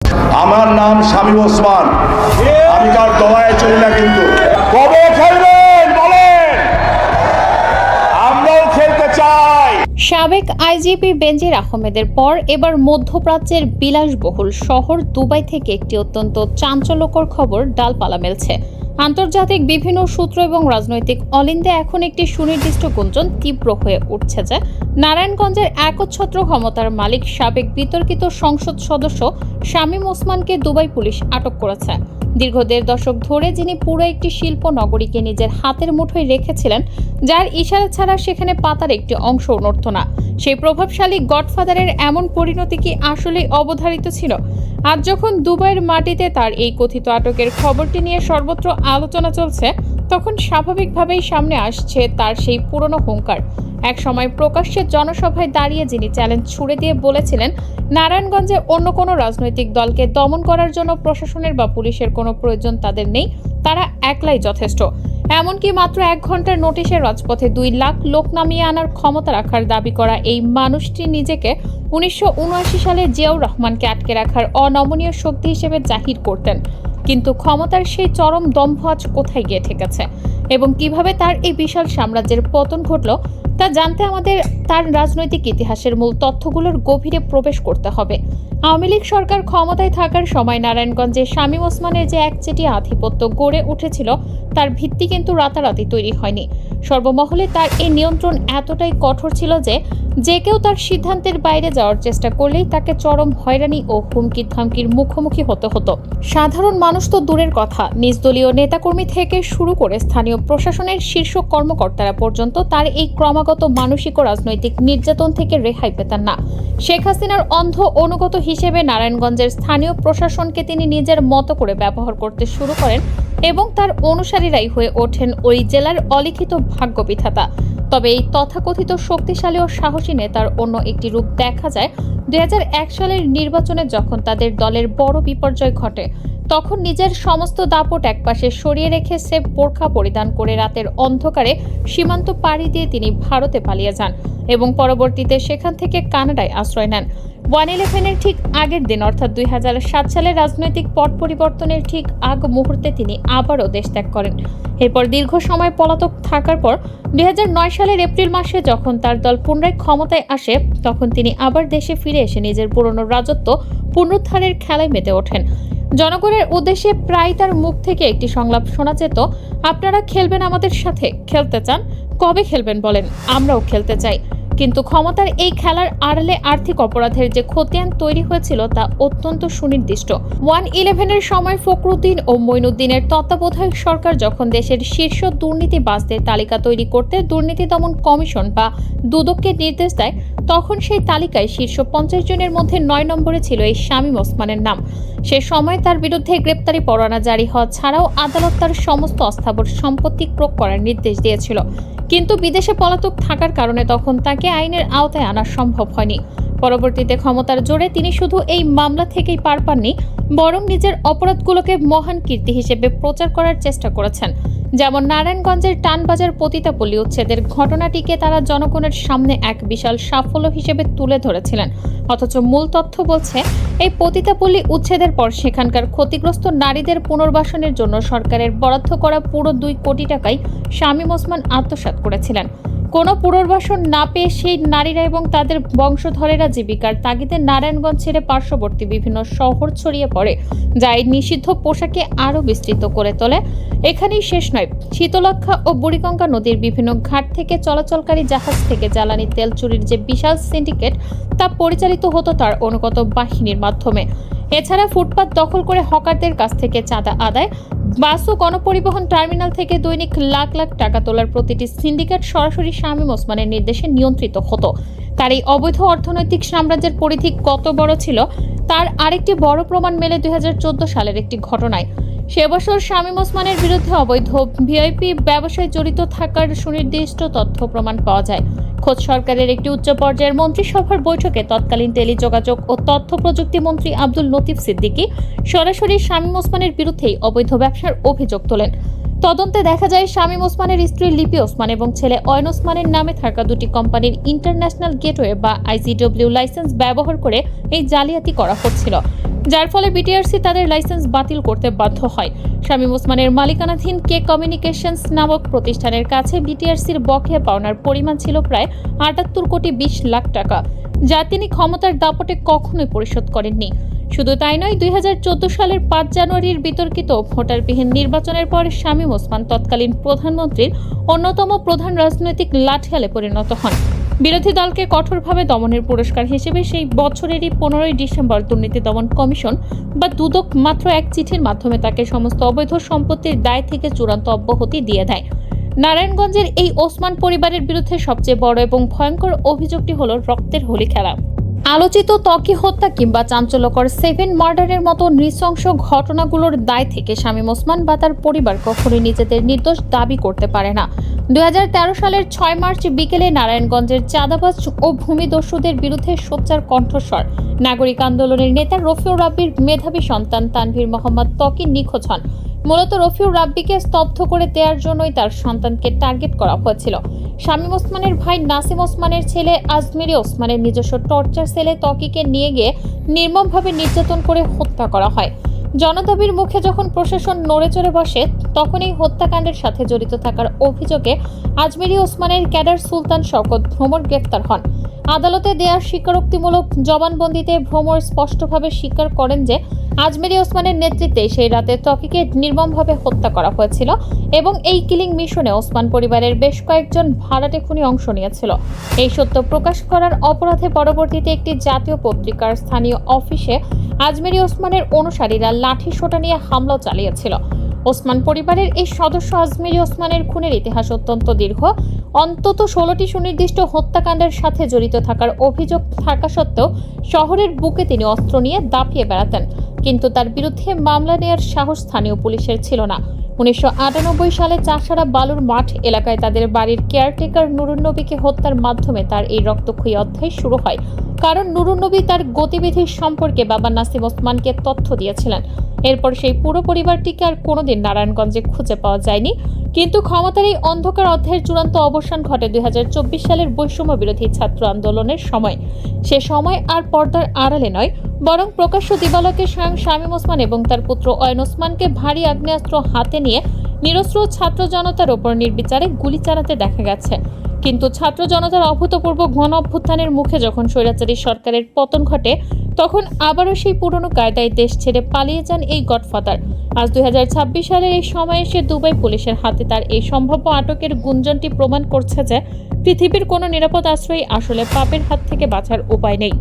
আমার নাম শামীম ওসমান, আমি কার দলায় চলি না। কিন্তু কবে খেলবেন বলেন, আমরাও খেলতে চাই। সাবেক আইজিপি বেনজির আহমেদের পর এবার মধ্যপ্রাচ্যের বিলাসবহুল শহর দুবাই থেকে একটি অত্যন্ত চাঞ্চল্যকর খবর ডালপালা মেলছে। আন্তর্জাতিক বিভিন্ন সূত্র এবং রাজনৈতিক অলিন্দে এখন একটি সুনির্দিষ্ট গুঞ্জন তীব্র হয়ে উঠছে যে নারায়ণগঞ্জের একচ্ছত্র ক্ষমতার মালিক সাবেক বিতর্কিত সংসদ সদস্য শামীম ওসমানকে দুবাই পুলিশ আটক করেছে। দীর্ঘ ১.৫ দশক ধরে যিনি পুরো একটি শিল্প নগরীকে নিজের হাতের মুঠোয় রেখেছিলেন, যার ইশারা ছাড়া সেখানে পাতার একটি অংশ নড়ত না, সেই প্রভাবশালী গডফাদারের এমন পরিণতি কি আসলেই অবধারিত ছিল? আজ যখন দুবাইয়ের মাটিতে তার এই কথিত আটকের খবরটি নিয়ে সর্বত্র আলোচনা চলছে, তখন স্বাভাবিকভাবেই সামনে আসছে তার সেই পুরনো হুঙ্কার। এক সময় প্রকাশ্যে জনসভায় দাঁড়িয়ে যিনি চ্যালেঞ্জ ছুড়ে দিয়ে বলেছিলেন, নারায়ণগঞ্জে অন্য কোনো রাজনৈতিক দলকে দমন করার জন্য প্রশাসনের বা পুলিশের কোনো প্রয়োজন তাদের নেই, তারা একলাই যথেষ্ট। এমনকি মাত্র ১ ঘন্টার নোটিশে রাজপথে ২ লাখ লোক নামিয়ে আনার ক্ষমতা রাখার দাবি করা এই মানুষটি নিজেকে ১৯৭৯ সালে জিয়াউর রহমানকে আটকে রাখার অনমনীয় শক্তি হিসেবে জাহির করতেন। কিন্তু ক্ষমতার সেই চরম দম্ভ আজ কোথায় গিয়ে ঠেকেছে এবং কিভাবে তার এই বিশাল সাম্রাজ্যের পতন ঘটল, তা জানতে আমাদের তার রাজনৈতিক ইতিহাসের মূল তথ্যগুলোর গভীরে প্রবেশ করতে হবে। আওয়ামী লীগ সরকার ক্ষমতায় থাকার সময় নারায়ণগঞ্জে শামীম ওসমানের যে একচেটিয়া আধিপত্য গড়ে উঠেছিল, তার ভিত্তি কিন্তু রাতারাতি তৈরি হয়নি। সর্বমহলে তার এই নিয়ন্ত্রণ এতটাই কঠোর ছিল যে কেউ তার সিদ্ধান্তের বাইরে যাওয়ার চেষ্টা করলেই তাকে চরম হয়রানি ও হুমকি ধামকির মুখোমুখি হতে হতো। সাধারণ মানুষ তো দূরের কথা, নিজ দলীয় নেতাকর্মী থেকে শুরু করে স্থানীয় প্রশাসনের শীর্ষ কর্মকর্তারা পর্যন্ত তার এই ক্রমাগত মানসিক ও রাজনৈতিক নির্যাতন থেকে রেহাই পেতেন না। শেখ হাসিনার অন্ধ অনুগত হিসেবে নারায়ণগঞ্জের স্থানীয় প্রশাসনকে তিনি নিজের মতো করে ব্যবহার করতে শুরু করেন এবং তার অনুসারীরাই হয়ে ওঠেন ওই জেলার অলিখিত ভাগ্য বিধাতা। তবে এই তথাকথিত শক্তিশালী ও সাহসী নেতার অন্য একটি রূপ দেখা যায় ২০০১ সালের নির্বাচনে, যখন তাদের দলের বড় বিপর্যয় ঘটে। তখন নিজের সমস্ত দাপট একপাশে সরিয়ে রেখে সেফ বোরখা পরিধান করে রাতের অন্ধকারে সীমান্ত পাড়ি দিয়ে তিনি ভারতে পালিয়ে যান এবং পরবর্তীতে সেখান থেকে কানাডায় আশ্রয় নেন। 1/11-এর ঠিক আগের দিন অর্থাৎ ২০০৭ সালের রাজনৈতিক পট পরিবর্তনের ঠিক আগ মুহূর্তে তিনি আবারও দেশ ত্যাগ করেন। এরপর দীর্ঘ সময় পলাতক থাকার পর ২০০৯ সালের এপ্রিল মাসে যখন তার দল পুনরায় ক্ষমতায় আসে, তখন তিনি আবার দেশে ফিরে এসে নিজের পুরনো রাজত্ব পুনরুদ্ধারের খেলায় মেতে ওঠেন। জনগণের উদ্দেশ্যে প্রায় তার মুখ থেকে একটি সংলাপ শোনা যেত, আপনারা খেলবেন আমাদের সাথে, খেলতে চান, কবে খেলবেন বলেন, আমরাও খেলতে চাই। কিন্তু ক্ষমতার এই খেলার আড়ালে আর্থিক অপরাধের যে খতিয়ান তৈরি হয়েছিল তা অত্যন্ত সুনির্দিষ্ট। 1/11-এর সময় ফখরুদ্দিন ও মঈনুদ্দিনের তত্ত্বাবধায়ক সরকার যখন দেশের শীর্ষ দুর্নীতিবাজদের তালিকা তৈরি করতে দুর্নীতি দমন কমিশন বা দুদককে নির্দেশ দেয়, তখন সেই তালিকায় শীর্ষ ৫০ জনের মধ্যে ৯ নম্বরে ছিল এই শামীম ওসমানের নাম। সে সময় তার বিরুদ্ধে গ্রেপ্তারি পরোয়ানা জারি হওয়া ছাড়াও আদালত তার সমস্ত অস্থাবর সম্পত্তি ক্রোক করার নির্দেশ দিয়েছিল। কিন্তু বিদেশে পলাতক থাকার কারণে তখন তাকে আইনের আওতায় আনা সম্ভব হয়নি। পরবর্তীতে ক্ষমতার জোরে তিনি শুধু এই মামলা থেকেই পার পাননি, বরং নিজের অপরাধগুলোকে মহান কীর্তি হিসেবে প্রচার করার চেষ্টা করেছেন। যেমন নারায়ণগঞ্জের টানবাজার পতিতাপল্লী উচ্ছেদের ঘটনাটিকে তারা জনগণের সামনে এক বিশাল সাফল্য হিসেবে তুলে ধরেছিলেন, অথচ মূল তথ্য বলছে এই পতিতাপল্লী উচ্ছেদের পর সেখানকার ক্ষতিগ্রস্ত নারীদের পুনর্বাসনের জন্য সরকারের বরাদ্দ করা পুরো ২ কোটি টাকাই শামীম ওসমান আত্মসাৎ করেছিলেন। কোনো পুনর্বাসন না পেয়ে সেই নারীরা এবং তাদের বংশধরেরা জীবিকার তাগিদে নারায়ণগঞ্জ ছেড়ে পার্শ্ববর্তী বিভিন্ন শহর ছড়িয়ে পড়ে, যা এই নিষিদ্ধ পোশাকে আরও বিস্তৃত করে তোলে। এখানেই শেষ নয়, শীতলক্ষ্যা ও বুড়িগঙ্গা নদীর বিভিন্ন ঘাট থেকে চলাচলকারী জাহাজ থেকে জ্বালানি তেল চুরির যে বিশাল সিন্ডিকেট, তা পরিচালিত হতো তার অনুগত বাহিনীর মাধ্যমে। এছাড়া ফুটপাত দখল করে হকারদের কাছ থেকে চাঁদা আদায়, বাস ও গণপরিবহন টার্মিনাল থেকে দৈনিক লাখ লাখ টাকা তোলার প্রতিটি সিন্ডিকেট সরাসরি শামীম ওসমানের নির্দেশে নিয়ন্ত্রিত হতো। তার এই অবৈধ অর্থনৈতিক সাম্রাজ্যের পরিধি কত বড় ছিল তার আরেকটি বড় প্রমাণ মেলে ২০১৪ সালের একটি ঘটনায়। সে বছর শামীম ওসমানের বিরুদ্ধে অবৈধ ভিআইপি ব্যবসায় জড়িত থাকার সুনির্দিষ্ট তথ্য প্রমাণ পাওয়া যায়। খোদ সরকারের একটি উচ্চ পর্যায়ের মন্ত্রিসভার বৈঠকে তৎকালীন টেলিযোগাযোগ ও তথ্য প্রযুক্তি মন্ত্রী আব্দুল লতিফ সিদ্দিকী সরাসরি শামীম ওসমানের বিরুদ্ধেই অবৈধ ব্যবসার অভিযোগ তোলেন। তদন্তে দেখা যায় শামীম ওসমানের স্ত্রী লিপি ওসমান এবং ছেলে অয়ন ওসমানের নামে থাকা 2টি কোম্পানির ইন্টারন্যাশনাল গেটওয়ে বা ICW লাইসেন্স ব্যবহার করে এই জালিয়াতি করা হচ্ছিল। যার ফলে বিটিআরসি তাদের লাইসেন্স বাতিল করতে বাধ্য হয়। শামীম ওসমানের মালিকানাধীন কে কমিউনিকেশনস নামক প্রতিষ্ঠানের কাছে বিটিআরসির বকেয়া পাওনার পরিমাণ ছিল প্রায় ৭৮ কোটি ২০ লাখ টাকা, যা তিনি ক্ষমতার দাপটে কখনোই পরিশোধ করেননি। শুধু তাই নয়, ২০১৪ সালের ৫ জানুয়ারির বিতর্কিত ভোটারবিহীন নির্বাচনের পর শামীম ওসমান তৎকালীন প্রধানমন্ত্রীর অন্যতম প্রধান রাজনৈতিক লাঠিয়ালে পরিণত হন। বিরোধী দলকে কঠোরভাবে দমনের পুরস্কার হিসেবে সেই বছরেরই ১৫ই ডিসেম্বর দুর্নীতি দমন কমিশন বা দুদক মাত্র এক চিঠির মাধ্যমে তাকে সমস্ত অবৈধ সম্পত্তির দায় থেকে চূড়ান্ত অব্যাহতি দিয়ে দেয়। নারায়ণগঞ্জের এই ওসমান পরিবারের বিরুদ্ধে সবচেয়ে বড় এবং ভয়ঙ্কর অভিযোগটি হলো রক্তের হোলি খেলা। আলোচিত ত্বকী হত্যা কিংবা চাঞ্চল্যকর 7 মার্ডারের মতো নৃশংস ঘটনাগুলোর দায় থেকে শামীম ওসমান বা তার পরিবার কখনোই নিজেদের নির্দোষ দাবি করতে পারে না। ২০১৩ সালের ৬ মার্চ বিকেলে নারায়ণগঞ্জের চাঁদাবাজ ও ভূমিদস্যুদের বিরুদ্ধে সোচ্চার কণ্ঠস্বর নাগরিক আন্দোলনের নেতা রফিউর রাব্বির মেধাবী সন্তান তানভীর মোহাম্মদ ত্বকী নিখোঁজ হন। মূলত রফিউর রাব্বিকে স্তব্ধ করে দেওয়ার জন্যই তার সন্তানকে টার্গেট করা হয়েছিল। শামীম ওসমানের ভাই নাসিম ওসমানের ছেলে আজমেরি ওসমানের নিজস্ব টর্চার সেলে ত্বকীকে নিয়ে গিয়ে নির্মমভাবে নির্যাতন করে হত্যা করা হয়। জনদাবির মুখে যখন প্রশাসন নড়েচড়ে বসে, তখন এই হত্যাকাণ্ডের সাথে জড়িত থাকার অভিযোগে আজমেরি ওসমানের ক্যাডার সুলতান শওকত ভ্রমর গ্রেফতার হন। আদালতে দেয়া স্বীকারোক্তিমূলক জবানবন্দিতে ভ্রমর স্পষ্টভাবে স্বীকার করেন যে আজমেরি ওসমানের নেতৃত্বে সেই রাতে ত্বকীকে নির্মমভাবে হত্যা করা হয়েছিল এবং এই কিলিং মিশনে ওসমান পরিবারের বেশ কয়েকজন ভাড়াটে খুনি অংশ নিয়েছিল। এই সত্য প্রকাশ করার অপরাধে পরবর্তীতে একটি জাতীয় পত্রিকার স্থানীয় অফিসে আজমেরি ওসমানের অনুসারীরা লাঠি সোটা নিয়ে হামলাও চালিয়েছিল। ওসমান পরিবারের এই সদস্য আজমেরি ওসমানের খুনের ইতিহাস অত্যন্ত দীর্ঘ। অন্তত 16টি সুনির্দিষ্ট হত্যাকাণ্ডের সাথে জড়িত থাকার অভিযোগ থাকা সত্ত্বেও শহরের বুকে তিনি অস্ত্র নিয়ে দাপিয়ে বেড়াতেন, কিন্তু তার বিরুদ্ধে মামলা নেওয়ার সাহস স্থানীয় পুলিশের ছিল না। ১৯৯৮ সালে চাষাড়া বালুর মাঠ এলাকায় তাদের বাড়ির কেয়ারটেকার নুরুন নবীকে হত্যার মাধ্যমে তার এই রক্তক্ষয়ী অধ্যায় শুরু হয়, কারণ নুরুন নবী তার গতিবিধির সম্পর্কে বাবা নাসিম ওসমানকে তথ্য দিয়েছিলেন। এরপর সেই পুরো পরিবারটিকে আর কোনোদিন নারায়ণগঞ্জে খুঁজে পাওয়া যায়নি। কিন্তু ক্ষমতার এই অন্ধকার অধ্যায়ের চূড়ান্ত অবসান ঘটে ২০২৪ সালের বৈষম্য বিরোধী ছাত্র আন্দোলনের সময়। সে সময় আর পর্দার আড়ালে নয়, বরং প্রকাশ্য দিবালোকে স্বয়ং শামীম ওসমান এবং তার পুত্র অয়ন ওসমানকে ভারী আগ্নেয়াস্ত্র হাতে নিয়ে নিরস্ত্র ছাত্র জনতার ওপর নির্বিচারে গুলি চালাতে দেখা গেছে। কিন্তু ছাত্র জনতার অভূতপূর্ব গণ অভ্যুত্থানের মুখে যখন স্বৈরাচারী সরকারের পতন ঘটে, তখন আবারও সেই পুরনো কায়দায় দেশ ছেড়ে পালিয়ে যান এই গডফাদার। আজ ২০২৬ সালের এই সময়ে এসে দুবাই পুলিশের হাতে তার এই সম্ভাব্য আটকের গুঞ্জনটি প্রমাণ করছে যে পৃথিবীর কোনো নিরাপদ আশ্রয় আসলে পাপের হাত থেকে বাঁচার উপায় নেই।